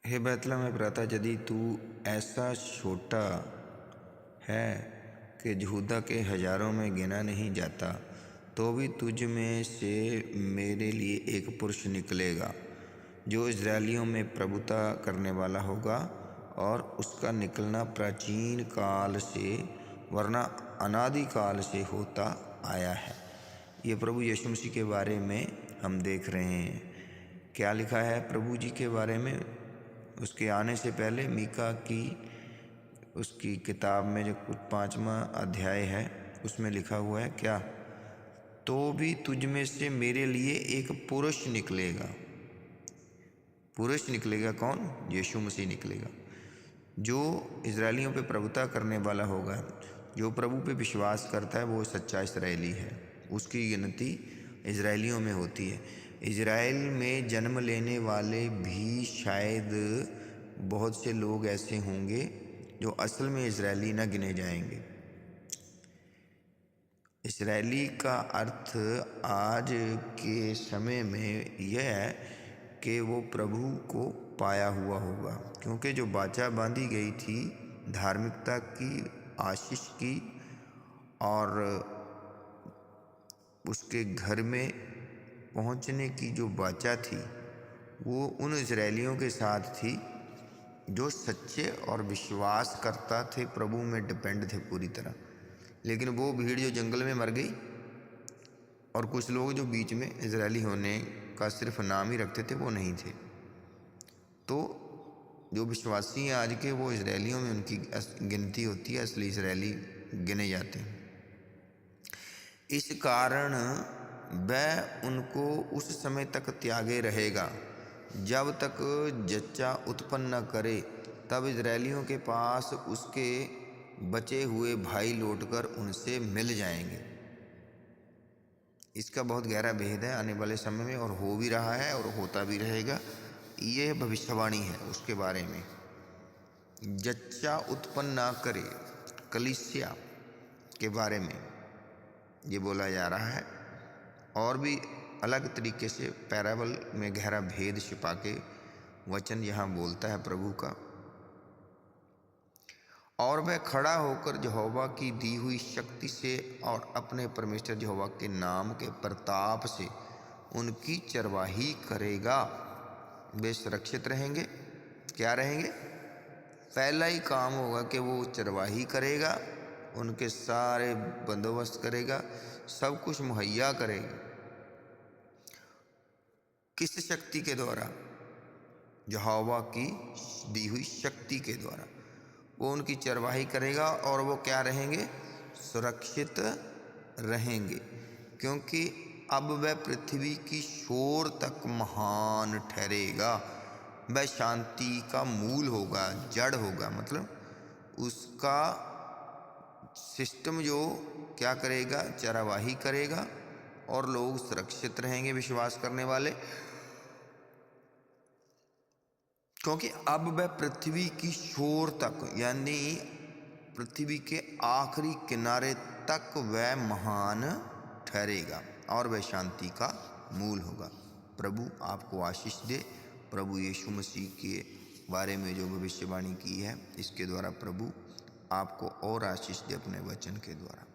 हे बैतलहम एफ्राता, यदि तू ऐसा छोटा है कि यहूदा के हजारों में गिना नहीं जाता, तो भी तुझ में से मेरे लिए एक पुरुष निकलेगा जो इस्राएलियों में प्रभुता करने वाला होगा, और उसका निकलना प्राचीन काल से वरना अनादि काल से होता आया है। ये प्रभु यीशु मसीह के बारे में हम देख रहे हैं। क्या लिखा है प्रभु जी के बारे में? उसके आने से पहले मीका की उसकी किताब में जो 5वां अध्याय है उसमें लिखा हुआ है क्या? तो भी तुझ में से मेरे लिए एक पुरुष निकलेगा। पुरुष निकलेगा कौन? यीशु मसीह निकलेगा, जो इजरायलियों पे प्रभुता करने वाला होगा। जो प्रभु पे विश्वास करता है वो सच्चा इस्राएली है। उसकी गिनती इजरायलियों में होती है। इजराइल में जन्म लेने वाले भी शायद बहुत से लोग ऐसे होंगे जो असल में इजरायली न गिने जाएंगे। इजरायली का अर्थ आज के समय में यह है कि वो प्रभु को पाया हुआ होगा, क्योंकि जो वाचा बांधी गई थी धार्मिकता की, आशीष की, और उसके घर में पहुंचने की जो वाचा थी वो उन इजरायलियों के साथ थी जो सच्चे और विश्वास करता थे, प्रभु में डिपेंड थे पूरी तरह। लेकिन वो भीड़ जो जंगल में मर गई, और कुछ लोग जो बीच में इजरायली होने का सिर्फ नाम ही रखते थे वो नहीं थे। तो जो विश्वासी हैं आज के, वो इजरायलियों में उनकी गिनती होती है, असली इजरायली गिने जाते हैं। इस कारण वह उनको उस समय तक त्यागे रहेगा जब तक जच्चा उत्पन्न न करे। तब इजरायलियों के पास उसके बचे हुए भाई लौटकर उनसे मिल जाएंगे। इसका बहुत गहरा भेद है आने वाले समय में, और हो भी रहा है और होता भी रहेगा। ये भविष्यवाणी है उसके बारे में। जच्चा उत्पन्न ना करे, कलीसिया के बारे में ये बोला जा रहा है। और भी अलग तरीके से पैराबल में गहरा भेद छिपा के वचन यहाँ बोलता है प्रभु का। और वह खड़ा होकर यहोवा की दी हुई शक्ति से और अपने परमेश्वर यहोवा के नाम के प्रताप से उनकी चरवाही करेगा। वे सुरक्षित रहेंगे। क्या रहेंगे? पहला ही काम होगा कि वो चरवाही करेगा, उनके सारे बंदोबस्त करेगा, सब कुछ मुहैया करेगा। किस शक्ति के द्वारा? यहोवा की दी हुई शक्ति के द्वारा वो उनकी चरवाही करेगा। और वो क्या रहेंगे? सुरक्षित रहेंगे, क्योंकि अब वह पृथ्वी की शोर तक महान ठहरेगा। वह शांति का मूल होगा, जड़ होगा। मतलब उसका सिस्टम जो क्या करेगा? चरवाही करेगा, और लोग सुरक्षित रहेंगे विश्वास करने वाले, क्योंकि अब वह पृथ्वी की शोर तक, यानी पृथ्वी के आखिरी किनारे तक वह महान ठहरेगा, और वह शांति का मूल होगा। प्रभु आपको आशीष दे। प्रभु यीशु मसीह के बारे में जो भविष्यवाणी की है, इसके द्वारा प्रभु आपको और आशीष दे अपने वचन के द्वारा।